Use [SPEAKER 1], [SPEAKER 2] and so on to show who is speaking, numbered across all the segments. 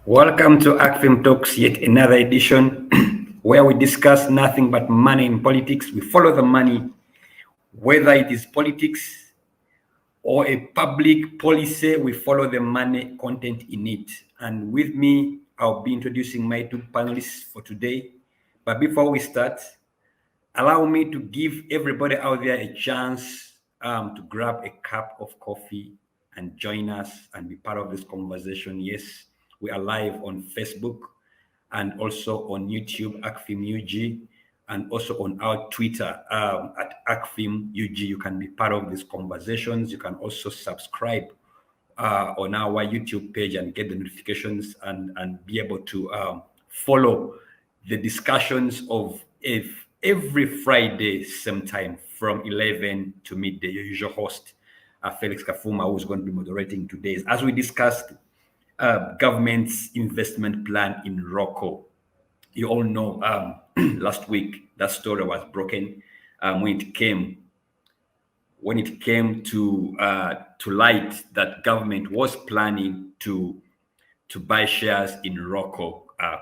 [SPEAKER 1] Welcome to ACFIM Talks, yet another edition where we discuss nothing but money in politics. We follow the money, whether it is politics or a public policy, we follow the money content in it. And with me, I'll be introducing my two panelists for today. But before we start, allow me to give everybody out there a chance to grab a cup of coffee and join us and be part of this conversation. Yes, we are live on Facebook and also on YouTube, ACFIM UG, and also on our Twitter at ACFIM UG. You can be part of these conversations. You can also subscribe on our YouTube page and get the notifications and be able to follow the discussions of every Friday, same time from 11 to midday. Your usual host, Felix Kafuma, who's going to be moderating today, as we discussed government's investment plan in ROKO. You all know last week that story was broken when it came to light that government was planning to buy shares in ROKO, a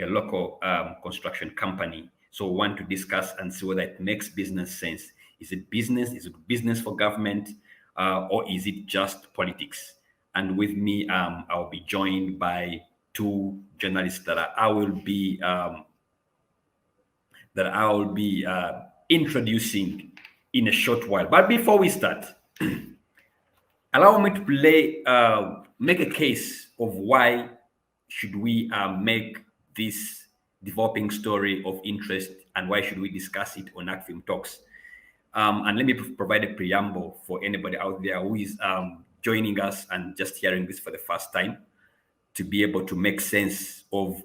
[SPEAKER 1] local construction company. So we want to discuss and see whether it makes business sense. Is it business? Is it business for government, or is it just politics? And with me, I'll be joined by two journalists that I will be introducing in a short while. But before we start, allow me to make a case of why should we make this developing story of interest and why should we discuss it on ACFIM Talks. And let me provide a preamble for anybody out there who is joining us and just hearing this for the first time, to be able to make sense of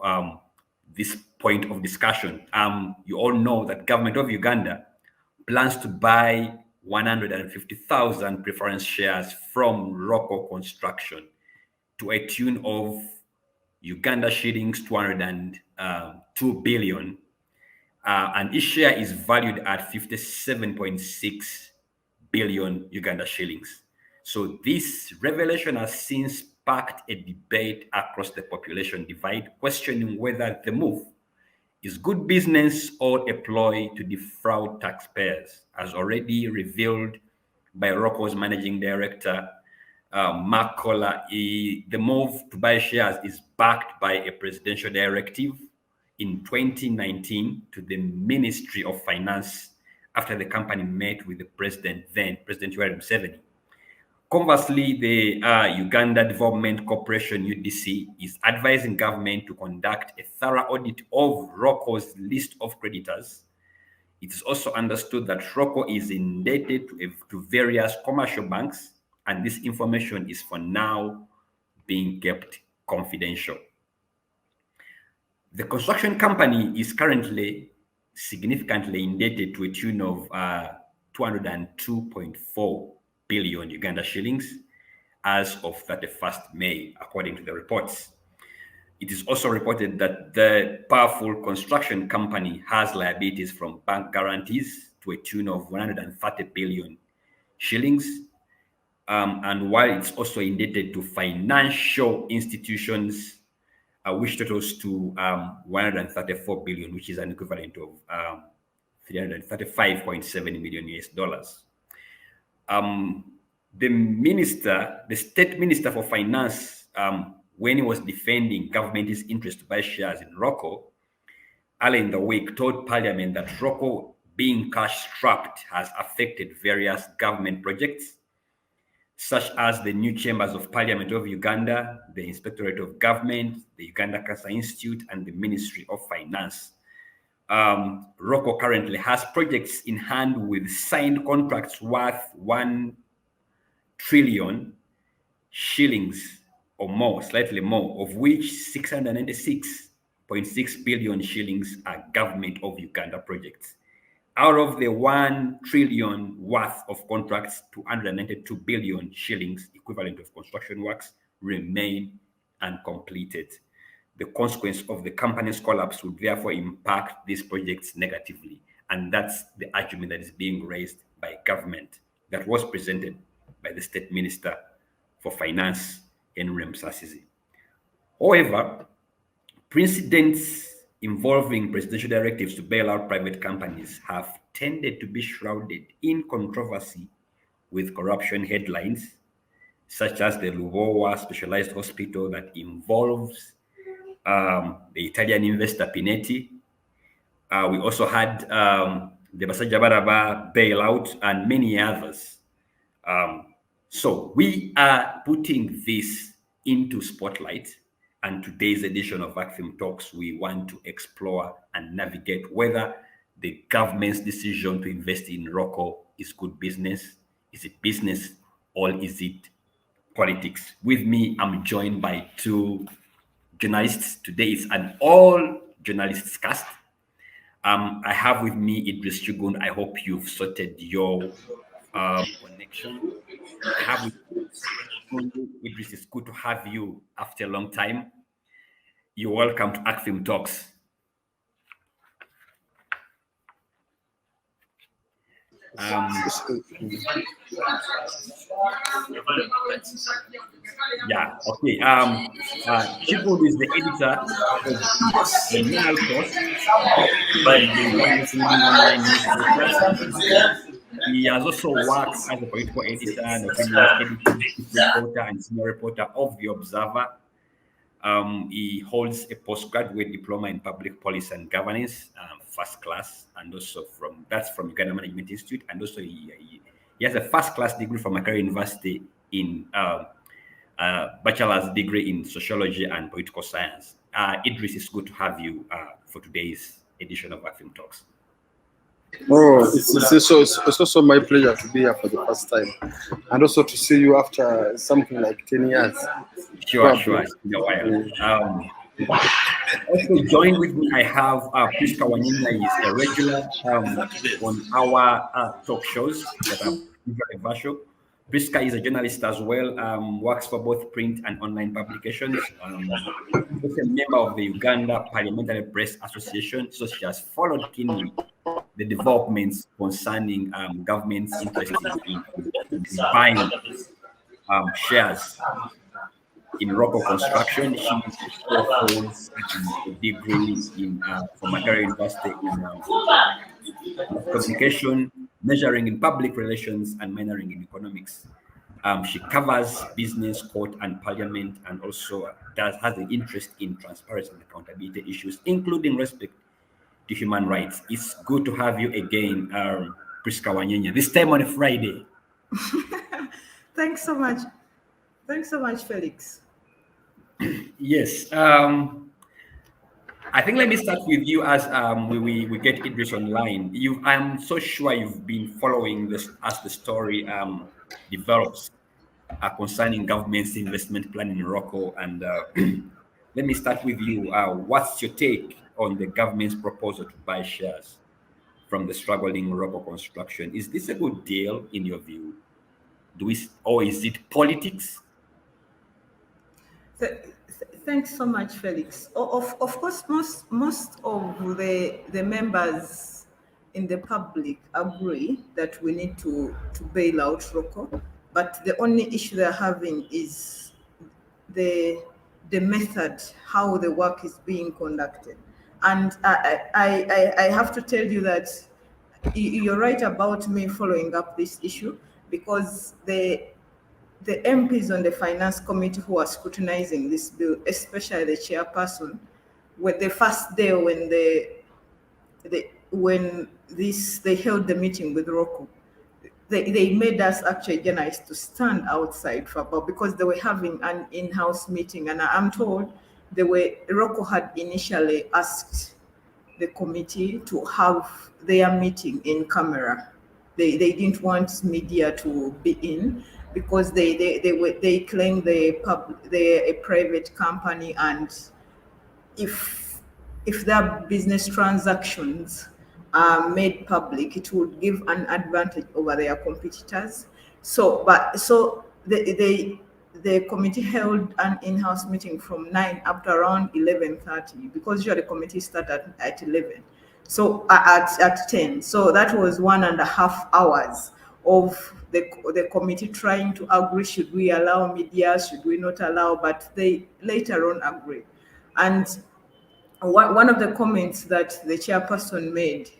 [SPEAKER 1] this point of discussion. You all know that government of Uganda plans to buy 150,000 preference shares from ROKO Construction to a tune of Uganda shillings 202 billion. And each share is valued at 57.6 billion Uganda shillings. So this revelation has since sparked a debate across the population divide, questioning whether the move is good business or a ploy to defraud taxpayers, as already revealed by ROKO's managing director, Mark Kohler. The move to buy shares is backed by a presidential directive in 2019 to the Ministry of Finance after the company met with the president, then President Yoweri Museveni. Conversely, the Uganda Development Corporation, UDC, is advising government to conduct a thorough audit of ROKO's list of creditors. It is also understood that ROKO is indebted to various commercial banks, and this information is for now being kept confidential. The construction company is currently significantly indebted to a tune of 202.4 billion Uganda shillings as of 31st May, according to the reports. It is also reported that the powerful construction company has liabilities from bank guarantees to a tune of 130 billion shillings. And while it's also indebted to financial institutions, which totals to 134 billion, which is an equivalent of 335.7 million US dollars. The state minister for finance, when he was defending government's interest to buy shares in ROKO, earlier in the week told Parliament that ROKO being cash strapped has affected various government projects, such as the new chambers of Parliament of Uganda, the Inspectorate of Government, the Uganda Cancer Institute, and the Ministry of Finance. ROKO currently has projects in hand with signed contracts worth 1 trillion shillings or more, slightly more, of which 696.6 billion shillings are government of Uganda projects. Out of the 1 trillion worth of contracts, 292 billion shillings, equivalent of construction works, remain uncompleted. The consequence of the company's collapse would therefore impact these projects negatively. And that's the argument that is being raised by government that was presented by the State Minister for Finance, Henry Msasizi. However, Precedents involving presidential directives to bail out private companies have tended to be shrouded in controversy with corruption headlines, such as the Luvowa Specialized Hospital that involves the Italian investor Pinetti. We also had the Basajabaraba bailout and many others. So we are putting this into spotlight, and today's edition of ACFIM Talks, we want to explore and navigate whether the government's decision to invest in ROKO is good business, is it business, or is it politics? With me, I'm joined by two journalists. Today is an all journalists cast. I have with me Idris Chugun. I hope you've sorted your connection. I have with Idris. It's good to have you after a long time. You're welcome to ACFIM Talks. Yeah, okay. Chipwood is the editor of the Mail Post and the international online newspaper. He has also worked as a political editor and opinions editor, chief reporter, and senior reporter of The Observer. He holds a postgraduate diploma in public policy and governance, first class, and also from Uganda Management Institute, and also he has a first class degree from Makerere University in bachelor's degree in sociology and political science. Idris, it's good to have you for today's edition of ACFIM Talks.
[SPEAKER 2] Oh, it's also my pleasure to be here for the first time, and also to see you after something like 10 years.
[SPEAKER 1] Sure. It's been a while. Also joined with me, I have Priska Wanyina. Is a regular on our talk shows that are virtual. Priska is a journalist as well, works for both print and online publications. She's a member of the Uganda Parliamentary Press Association, so she has followed keenly the developments concerning government's interest in buying shares in ROKO construction. She also holds a degree from Makerere University in communication, measuring in public relations, and minoring in economics. She covers business, court, and parliament, and also has an interest in transparency and accountability issues, including respect to human rights. It's good to have you again, Priska Wanyenya, this time on a Friday.
[SPEAKER 3] Thanks so much. Thanks so much, Felix.
[SPEAKER 1] Yes. I think let me start with you as we get Idris online. I'm so sure you've been following this as the story develops concerning government's investment plan in ROKO. And let me start with you. What's your take on the government's proposal to buy shares from the struggling ROKO construction? Is this a good deal in your view? Or is it politics?
[SPEAKER 3] Thanks so much, Felix. Of course, most of the members in the public agree that we need to bail out ROKO, but the only issue they're having is the method, how the work is being conducted. And I have to tell you that you're right about me following up this issue, because the MPs on the finance committee who are scrutinizing this bill, especially the chairperson, when the first day when they held the meeting with ROKO, they made us actually journalists to stand outside because they were having an in-house meeting, and I'm told ROKO had initially asked the committee to have their meeting in camera. They didn't want media to be in, because they claim they're a private company, and if their business transactions are made public, it would give an advantage over their competitors. So the committee held an in-house meeting from 9 up to around 11:30, because usually the committee started at 11. So at 10. So that was 1.5 hours of the committee trying to agree, should we allow media, should we not allow, but they later on agreed. And one of the comments that the chairperson made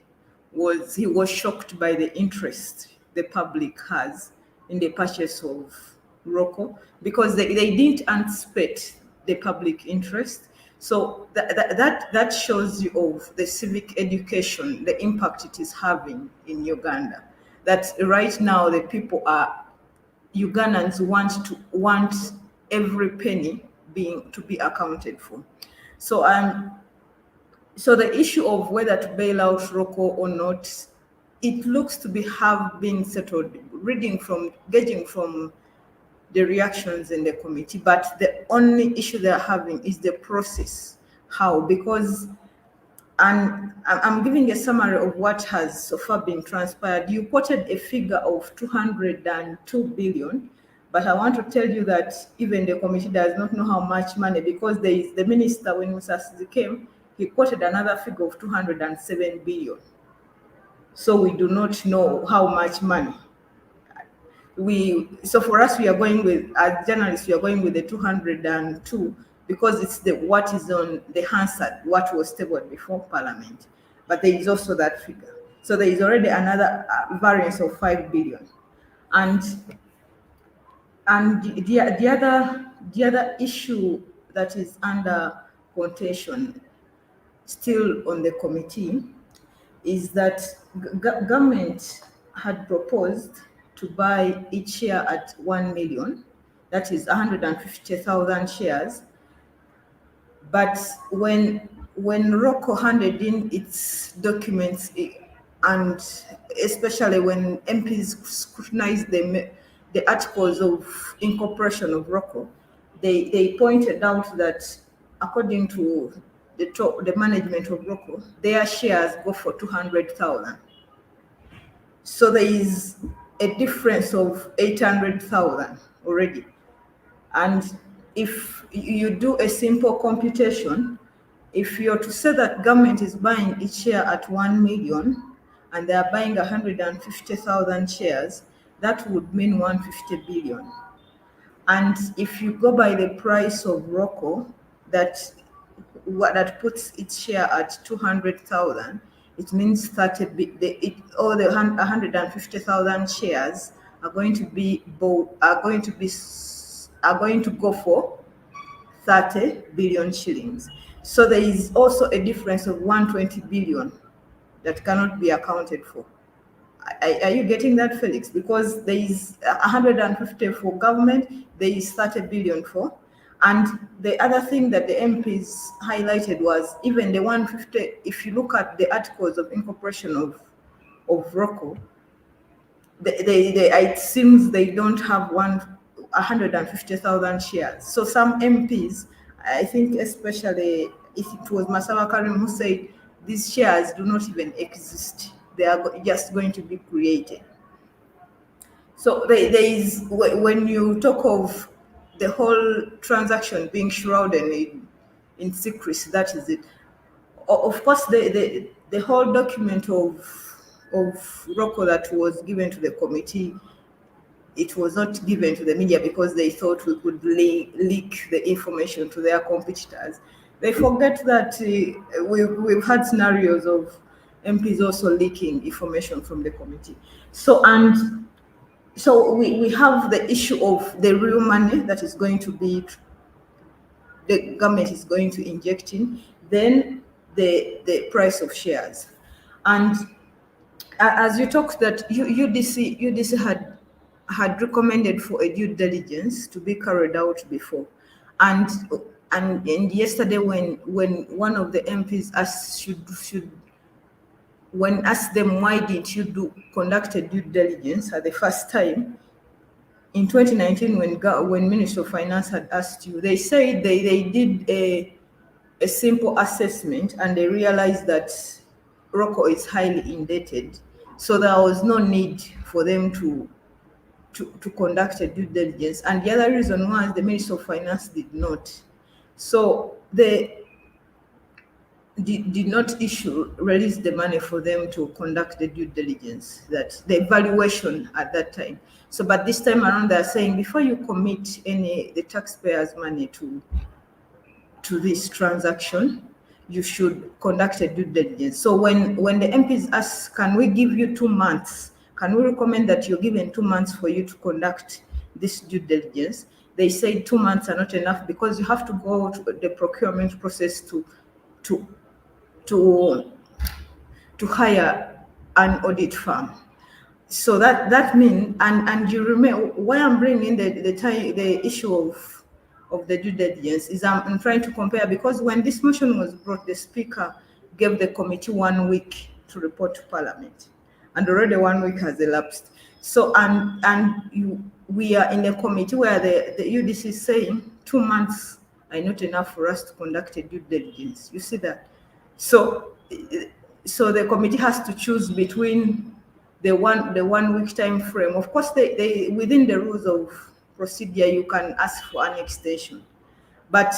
[SPEAKER 3] was he was shocked by the interest the public has in the purchase of ROKO, because they didn't anticipate the public interest. So that shows you of the civic education, the impact it is having in Uganda. That right now the people are, Ugandans want every penny to be accounted for. So the issue of whether to bail out ROKO or not, it looks to have been settled, gauging from the reactions in the committee. But the only issue they're having is the process. How? Because, and I'm giving a summary of what has so far been transpired. You quoted a figure of 202 billion, but I want to tell you that even the committee does not know how much money, because there is the minister, when Musasizi came, he quoted another figure of 207 billion. So we do not know how much money. So for us, we are going with, as journalists, we are going with the 202 because it's what is on the Hansard, what was tabled before Parliament. But there is also that figure. So there is already another variance of 5 billion. And the other issue that is under contention still on the committee is that government had proposed to buy each share at 1 million, that is 150,000 shares. But when ROKO handed in its documents, and especially when MPs scrutinized the articles of incorporation of ROKO, they pointed out that according to the management of ROKO, their shares go for 200,000. So there is a difference of 800,000 already. And if you do a simple computation, if you're to say that government is buying each share at 1 million and they are buying 150,000 shares, that would mean 150 billion. And if you go by the price of ROKO, that puts its share at 200,000, it means all the 150,000 shares are going to go for 30 billion shillings. So there is also a difference of 120 billion that cannot be accounted for. Are you getting that, Felix? Because there is 150 for government, there is 30 billion for. And the other thing that the MPs highlighted was even the 150, if you look at the articles of incorporation of ROKO, it seems they don't have 150,000 shares. So some MPs, I think especially if it was Masaba Karim who said these shares do not even exist. They are just going to be created. So there is, when you talk of the whole transaction being shrouded in secrecy, that is it. Of course, the whole document of ROKO that was given to the committee, it was not given to the media because they thought we could leak the information to their competitors. They forget that we've had scenarios of MPs also leaking information from the committee. So we have the issue of the real money that is going to be, the government is going to inject in, then the price of shares. And as you talked that UDC had recommended for a due diligence to be carried out before. And yesterday when one of the MPs asked them why didn't you conduct a due diligence at the first time, in 2019 when Minister of Finance had asked you, they said they did a simple assessment and they realized that ROKO is highly indebted. So there was no need for them to conduct a due diligence. And the other reason was the Minister of Finance did not. So they did not release the money for them to conduct the due diligence, that the evaluation at that time. So, but this time around, they're saying before you commit the taxpayers' money to this transaction, you should conduct a due diligence. So when the MPs ask, can we give you 2 months? Can we recommend that you're given 2 months for you to conduct this due diligence? They say 2 months are not enough because you have to go to the procurement process to hire an audit firm. So that means, and you remember why I'm bringing the issue of the due diligence is I'm trying to compare, because when this motion was brought, the speaker gave the committee 1 week to report to Parliament, and already 1 week has elapsed. So we are in a committee where the UDC is saying 2 months are not enough for us to conduct a due diligence. You see that? So the committee has to choose between the 1 week time frame. Of course, they within the rules of procedure, you can ask for an extension, but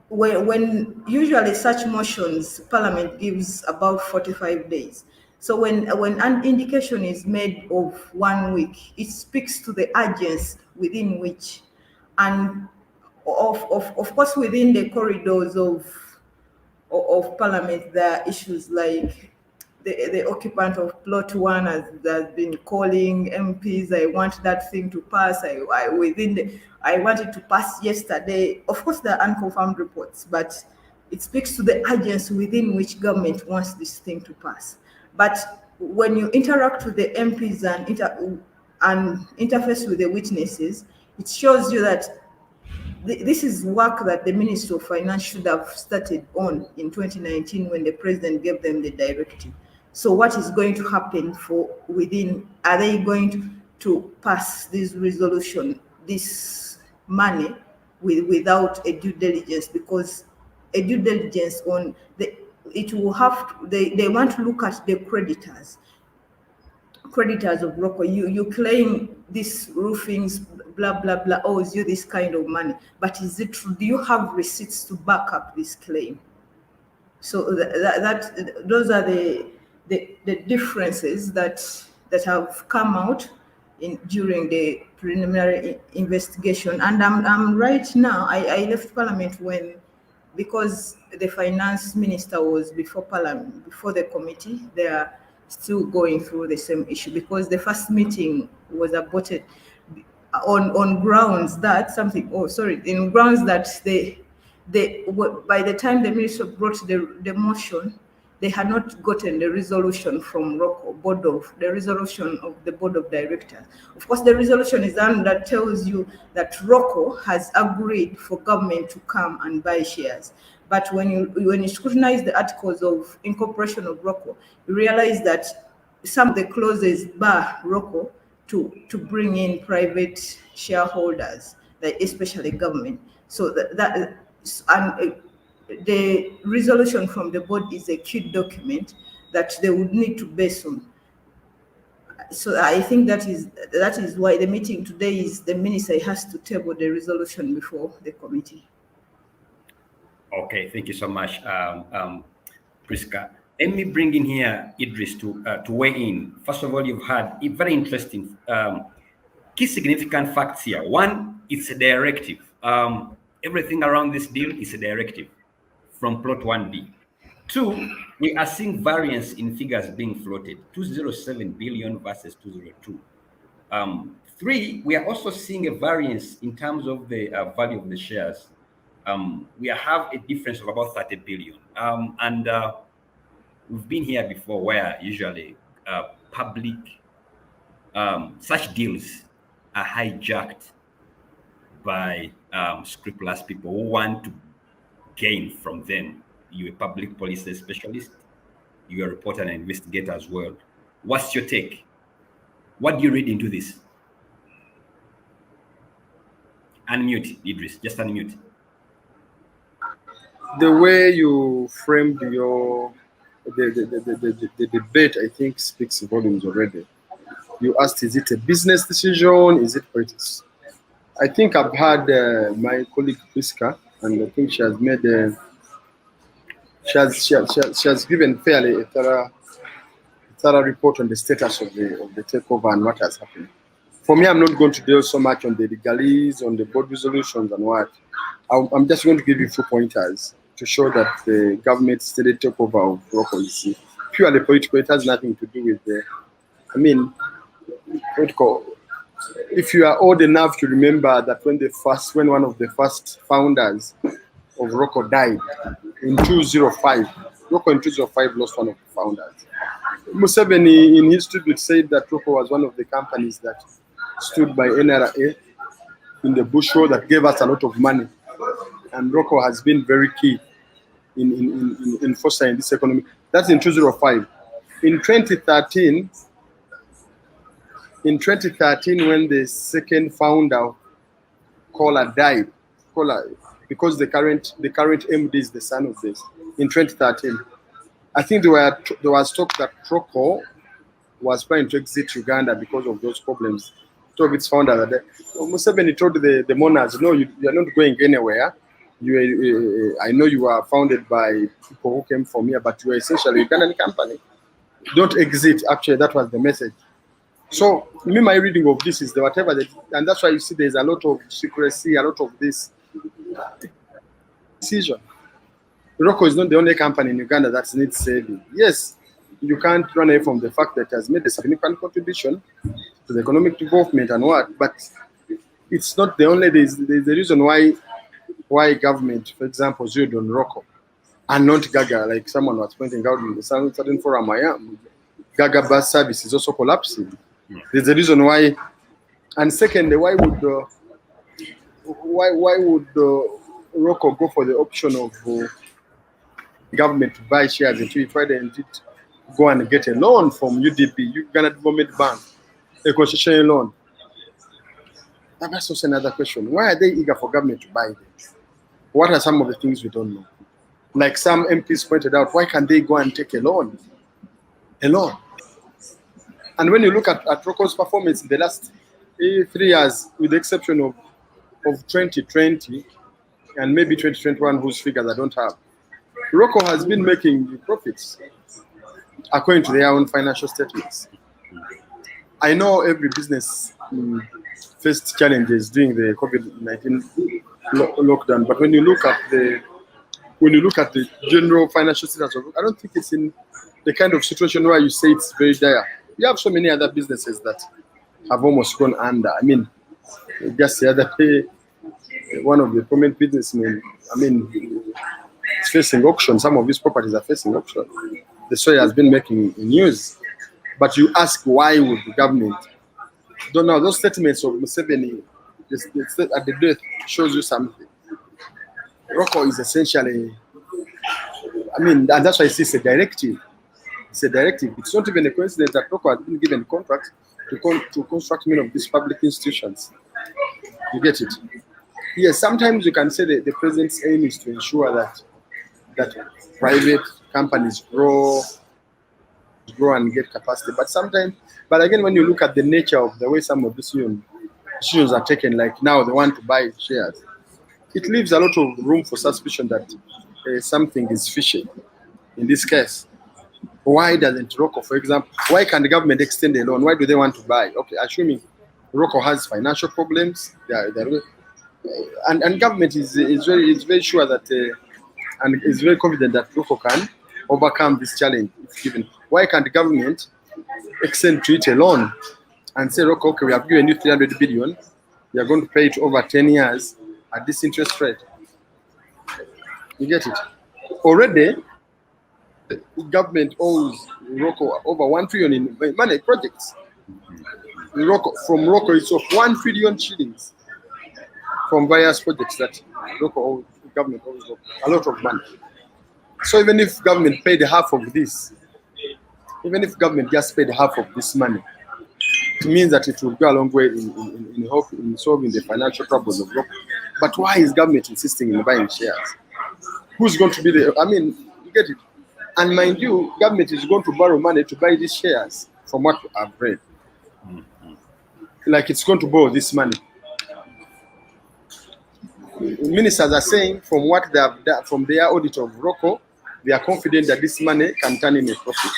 [SPEAKER 3] when usually such motions, Parliament gives about 45 days. So when an indication is made of 1 week, it speaks to the urgency within which, and of course, within the corridors of Parliament, there are issues like the occupant of plot 1 has been calling MPs, I want that thing to pass. I want it to pass yesterday. Of course, there are unconfirmed reports, but it speaks to the urgency within which government wants this thing to pass. But when you interact with the MPs and interface with the witnesses, it shows you that this is work that the Ministry of Finance should have started on in 2019 when the President gave them the directive. So what is going to happen are they going to pass this resolution, this money, without a due diligence? Because a due diligence they want to look at the creditors of ROKO. You claim this roofings, blah, blah, blah, owes you this kind of money. But is it true? Do you have receipts to back up this claim? So those are the differences that have come out during the preliminary investigation. And I'm right now, I left Parliament because the finance minister was before Parliament, before the committee. They are still going through the same issue, because the first meeting was aborted on grounds that by the time the minister brought the motion, they had not gotten the resolution from ROKO the resolution of the board of directors. Of course, the resolution is done that tells you that ROKO has agreed for government to come and buy shares. But when you scrutinize the articles of incorporation of ROKO, you realize that some of the clauses bar ROKO to bring in private shareholders, especially government. So the resolution from the board is a key document that they would need to base on. So I think that is why the meeting today is the minister has to table the resolution before the committee.
[SPEAKER 1] Okay, thank you so much, Priska. Let me bring in here Idris to weigh in. First of all, you've had very interesting key significant facts here. One, it's a directive. Everything around this deal is a directive from plot 1B. Two, we are seeing variance in figures being floated, 207 billion versus 202. Three, we are also seeing a variance in terms of the value of the shares. We have a difference of about 30 billion. And we've been here before where usually public, such deals are hijacked by scrupulous people who want to gain from them. You're a public policy specialist, you're a reporter and investigator as well. What's your take? What do you read into this? Unmute, Idris, just unmute.
[SPEAKER 2] The way you framed the debate, I think, speaks volumes already. You asked, is it a business decision? Is it politics? I think I've had my colleague Priska, and I think she has made she has given fairly a thorough report on the status of the takeover and what has happened. For me, I'm not going to deal so much on the legalese, on the board resolutions and what. I'm just going to give you 2 pointers. to show that the government steady takeover of ROKO is purely political. It has nothing to do with the, I mean, political. If you are old enough to remember that when one of the first founders of ROKO died in 2005, ROKO in 2005 lost one of the founders. Museveni in his tribute said that ROKO was one of the companies that stood by NRA in the bush war that gave us a lot of money. And ROKO has been very key in fostering this economy. That's in 2005. In 2013, when the second founder, Kola, died, because the current MD is the son of this, in 2013, I think there was talk that ROKO was trying to exit Uganda because of those problems. Two of its founders that Museveni told the mourners, no, you are not going anywhere. I know you are founded by people who came from here, but you are essentially a Ugandan company. Don't exit. Actually, that was the message. So, my reading of this is that whatever, and that's why you see there's a lot of secrecy, a lot of this decision. ROKO is not the only company in Uganda that needs saving. Yes, you can't run away from the fact that it has made a significant contribution to the economic development and what, but it's not the only. There's the reason why government, for example, zeroed on ROKO and not Gaga, like someone was pointing out in the certain forum I am. Gaga bus service is also collapsing. There's a reason why. And secondly, why would ROKO go for the option of government to buy shares until you try to go and get a loan from UDB, Uganda Development Bank, a concession loan? That's also another question. Why are they eager for government to buy them? What are some of the things we don't know? Like some MPs pointed out, why can't they go and take a loan? A loan. And when you look at ROKO's performance in the last 3 years, with the exception of 2020 and maybe 2021, whose figures I don't have, ROKO has been making profits according to their own financial statements. I know every business faced challenges during the COVID-19 lockdown, but when you look at the general financial status of ROKO, I don't think it's in the kind of situation where you say it's very dire. You have so many other businesses that have almost gone under. I mean, just the other day, one of the prominent businessmen, it's facing auction. Some of these properties are facing auction. The story has been making news. But you ask, why would the government? Don't know. Those statements of Museveni at the death shows you something. ROKO is essentially, and that's why I say it's a directive. It's a directive. It's not even a coincidence that ROKO has been given contracts to construct many of these public institutions. You get it? Yes, sometimes you can say that the president's aim is to ensure that private companies grow and get capacity. But again, when you look at the nature of the way some of these decisions are taken, like now they want to buy shares, it leaves a lot of room for suspicion that something is fishy. In this case, why doesn't ROKO, for example, why can the government extend a loan? Why do they want to buy? Okay, assuming ROKO has financial problems, and government is very sure that and is very confident that ROKO can overcome this challenge if given. Why can't the government extend to it a loan and say, ROKO, okay, we have given you 300 billion, we are going to pay it over 10 years at this interest rate? You get it? Already, the government owes ROKO over 1 trillion in money projects. From ROKO itself, 1 trillion shillings from various projects that government owes ROKO, a lot of money. So even if government paid half of this, even if government just paid half of this money, it means that it will go a long way in solving the financial troubles of ROKO. But why is government insisting in buying shares? Who's going to be the? You get it. And mind you, government is going to borrow money to buy these shares, from what I've read. Like it's going to borrow this money. Ministers are saying, from what they have done, from their audit of ROKO, they are confident that this money can turn in a profit.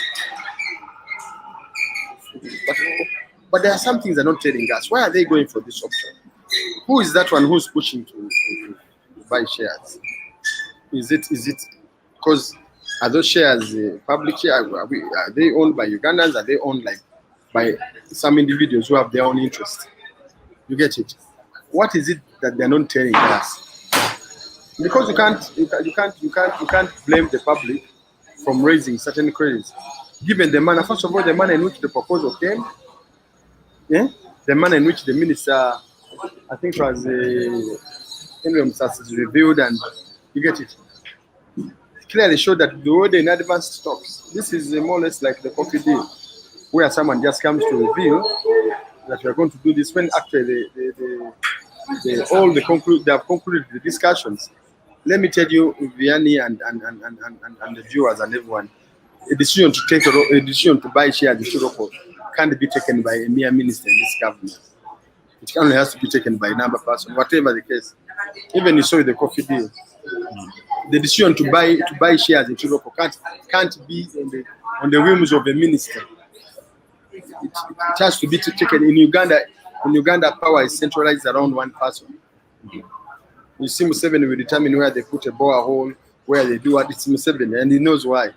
[SPEAKER 2] But there are some things they're not telling us. Why are they going for this option? Who is that one who's pushing to buy shares? Is it because are those shares public share? Are they owned by Ugandans? Are they owned like by some individuals who have their own interest? You get it? What is it that they're not telling us? Because you can't blame the public from raising certain queries, given the manner. First of all, the manner in which the proposal came, yeah, the manner in which the minister, I think, was Henry Musas reviewed, and you get it. Clearly showed that the way in advanced talks, this is more or less like the coffee deal, where someone just comes to reveal that we are going to do this when actually they have concluded the discussions. Let me tell you, Vianney and the viewers and everyone, a decision to buy shares in ROKO can't be taken by a mere minister in this government. It only has to be taken by another person, whatever the case. Even you saw with the coffee deal, the decision to buy shares in ROKO can't be on the whims of a minister. It has to be taken in Uganda. In Uganda, power is centralized around one person. You see, Museveni will determine where they put a borehole, where they do what. It's Museveni, and he knows why.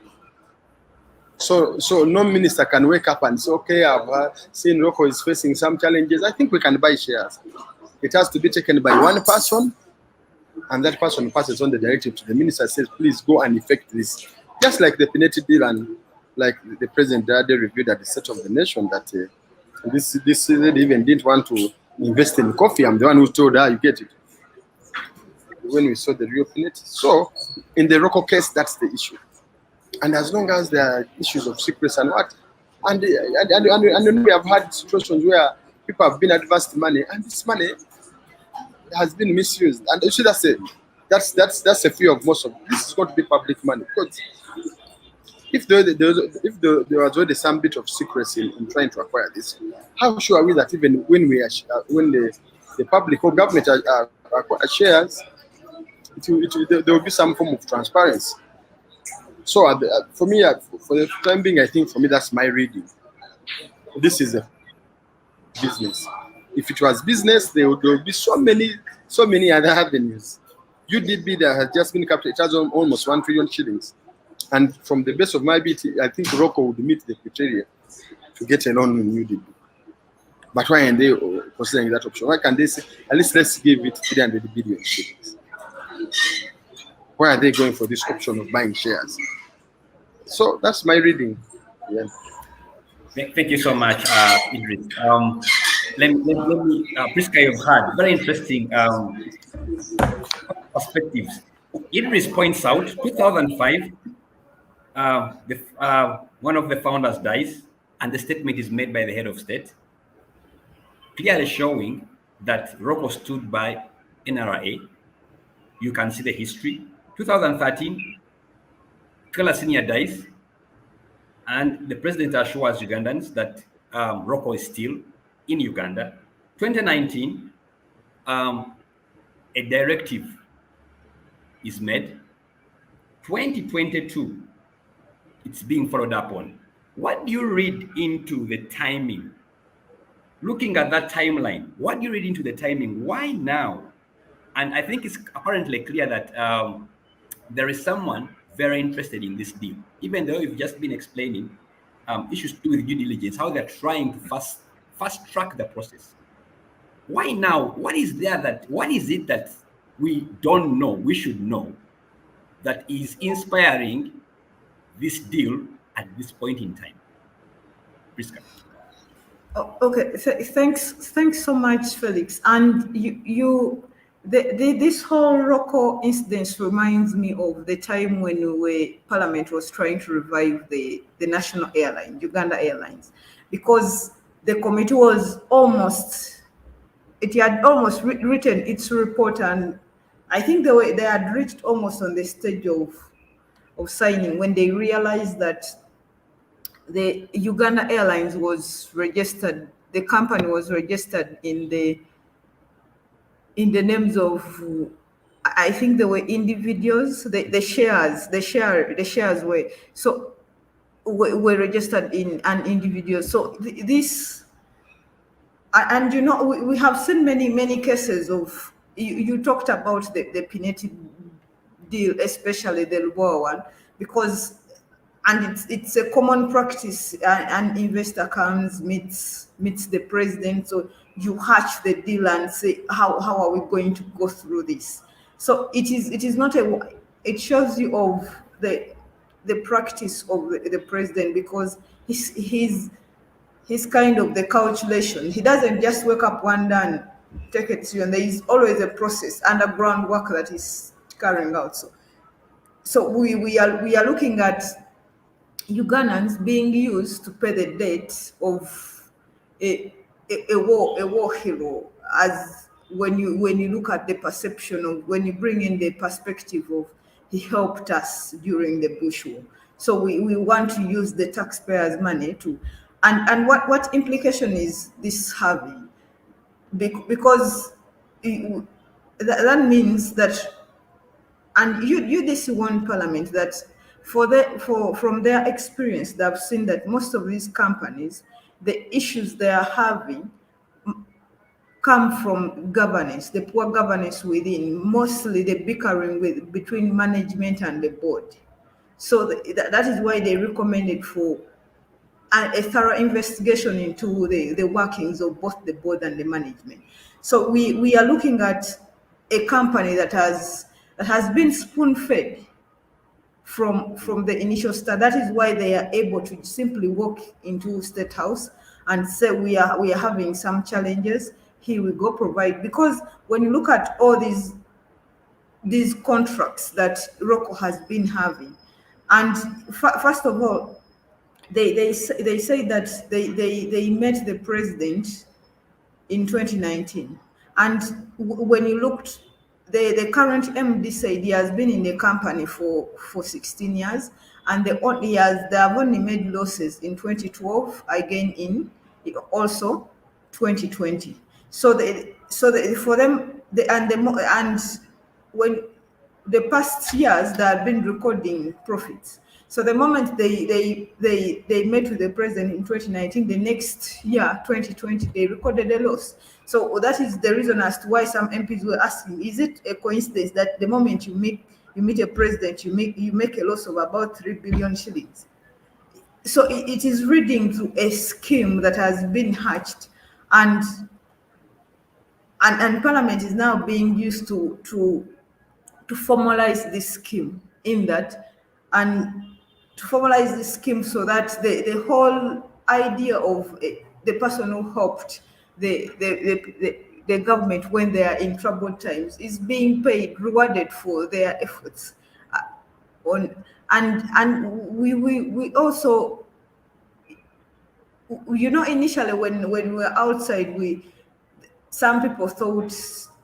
[SPEAKER 2] So no minister can wake up and say, okay, I've seen ROKO is facing some challenges. I think we can buy shares. It has to be taken by one person, and that person passes on the directive to the minister, says, please go and effect this. Just like the Pineti deal, and like the president Dade reviewed at the State of the Nation, that this lady even didn't want to invest in coffee. I'm the one who told her, you get it. When we saw the real Pineti. So in the ROKO case, that's the issue. And as long as there are issues of secrecy and what, and we have had situations where people have been advanced money, and this money has been misused. And you see, that's a fear of most of this is going to be public money. Because if there was already some bit of secrecy in trying to acquire this, how sure are we that even when the public or government acquire shares, there will be some form of transparency? So for me, for the time being, I think for me that's my reading. This is a business. If it was business, there would be so many other avenues. UDB that has just been captured, it has almost 1 trillion shillings. And from the base of my bit, I think ROKO would meet the criteria to get a loan in UDB. But why are they considering that option? Why can't they say, at least let's give it 300 billion shillings? Why are they going for this option of buying shares? So that's my reading. Yeah.
[SPEAKER 1] Thank you so much, Idris. Let me Priska, you've had very interesting perspectives. Idris points out 2005, one of the founders dies, and the statement is made by the head of state, clearly showing that ROKO stood by NRA. You can see the history. 2013, Kela Senior dies, and the president assures Ugandans that ROKO is still in Uganda. 2019, a directive is made. 2022, it's being followed up on. What do you read into the timing? Looking at that timeline, what do you read into the timing? Why now? And I think it's apparently clear that there is someone very interested in this deal, even though you've just been explaining issues to do with due diligence, how they're trying to fast track the process. Why now? What is it that we don't know, we should know, that is inspiring this deal at this point in time? Priska.
[SPEAKER 3] Oh, okay, thanks so much, Felix. And this whole ROKO incident reminds me of the time when Parliament was trying to revive the national airline, Uganda Airlines, because the committee had almost written its report, and I think they had reached almost on the stage of signing when they realized that the Uganda Airlines was registered, the company was registered in the names of, I think there were individuals, the shares were registered in an individual. So this, and you know, we have seen many cases of, you talked about the Pineti deal, especially the lower one, because and it's a common practice. An investor comes, meets the president, so you hatch the deal and say how are we going to go through this. So it is not a, it shows you of the practice of the president, because he's kind of the calculation. He doesn't just wake up one day and take it to you, and there is always a process, underground work that he's carrying out. So we are looking at Ugandans being used to pay the debt of a war hero, as when you look at the perception of, when you bring in the perspective of he helped us during the Bush War. So we want to use the taxpayers' money to, and what implication is this having? Because that means that, and UDC warned Parliament that from their experience, they've seen that most of these companies, the issues they are having come from governance, the poor governance within, mostly the bickering between management and the board. So that is why they recommended for a thorough investigation into the workings of both the board and the management. So we are looking at a company that has been spoon-fed from the initial start. That is why they are able to simply walk into State House and say we are having some challenges. Here we go, provide. Because when you look at all these contracts that ROKO has been having, and first of all, they say that they met the president in 2019, and when you looked, the current MD said he has been in the company for 16 years, and they have only made losses in 2012, again in also 2020. So for them, and when the past years they have been recording profits. So the moment they met with the president in 2019, the next year, 2020, they recorded a loss. So that is the reason as to why some MPs were asking, is it a coincidence that the moment you meet a president, you make a loss of about 3 billion shillings? So it is reading to a scheme that has been hatched, and Parliament is now being used to formalize this scheme, in that, and to formalize this scheme so that the whole idea of the person who helped the government when they are in troubled times is being paid, rewarded for their efforts. And we also, initially when we were outside, some people thought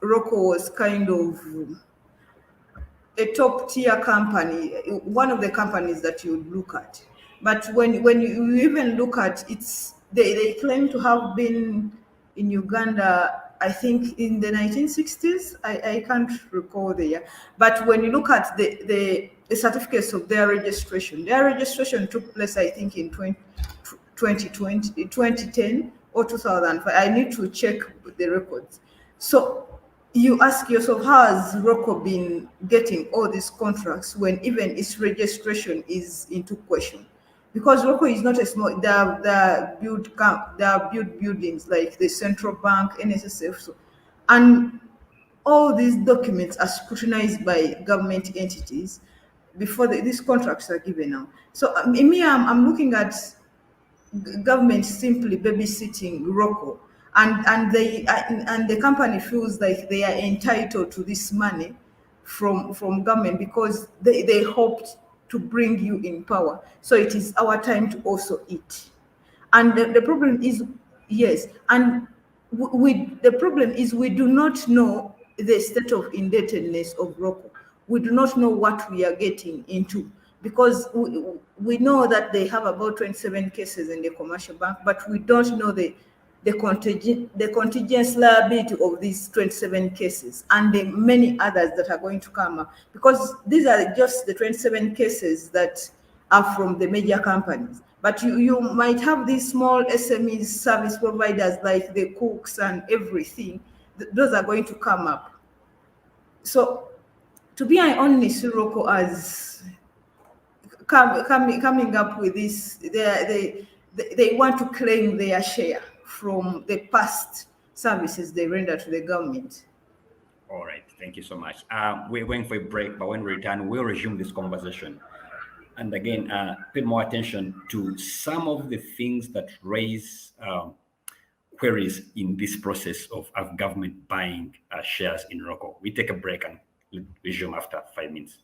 [SPEAKER 3] ROKO was kind of a top tier company, one of the companies that you would look at. But when you even look at it, they claim to have been in Uganda, I think in the 1960s. I can't recall the year. But when you look at the certificates of their registration took place, I think, in 2010 or 2005. I need to check the records. So you ask yourself, how has ROKO been getting all these contracts when even its registration is into question? Because ROKO is not a small, they are built buildings like the Central Bank, NSSF, and all these documents are scrutinized by government entities before these contracts are given out. So I'm looking at government simply babysitting ROKO, and the company feels like they are entitled to this money from government because they hoped to bring you in power. So it is our time to also eat. And the problem is, yes, and the problem is we do not know the state of indebtedness of ROKO. We do not know what we are getting into, because we know that they have about 27 cases in the commercial bank, but we don't know the contingent liability of these 27 cases and the many others that are going to come up, because these are just the 27 cases that are from the major companies. But you might have these small SMEs, service providers like the cooks and everything. Those are going to come up. So to be honest, ROKO as coming up with this, they want to claim their share from the past services they render to the government.
[SPEAKER 1] All right, thank you so much. We're going for a break, but when we return, we'll resume this conversation. And again, pay more attention to some of the things that raise queries in this process of government buying shares in ROKO. We take a break and resume after 5 minutes.